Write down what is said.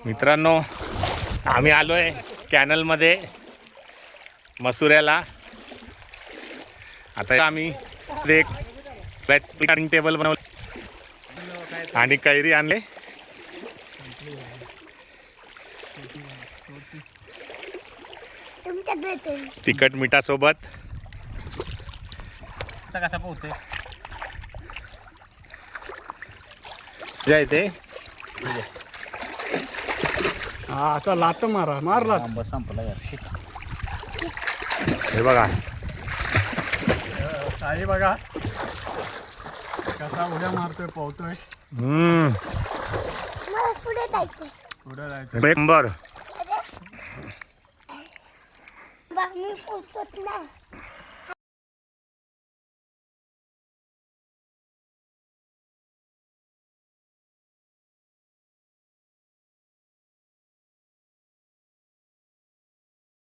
मित्रांनो आम्ही आलोय कॅनलमध्ये मसुऱ्याला. आता आम्ही एक डायनिंग टेबल बनवलं आणि कैरी आणले. तिखट मिठासोबत कसा पोहतोय जय ते हा लात मारला आंबा संपला यार. हे बघा साई बघा कसा उड्या मारतोय पोहतोय. पुढे जायचं नंबर मी पोहतोच ना.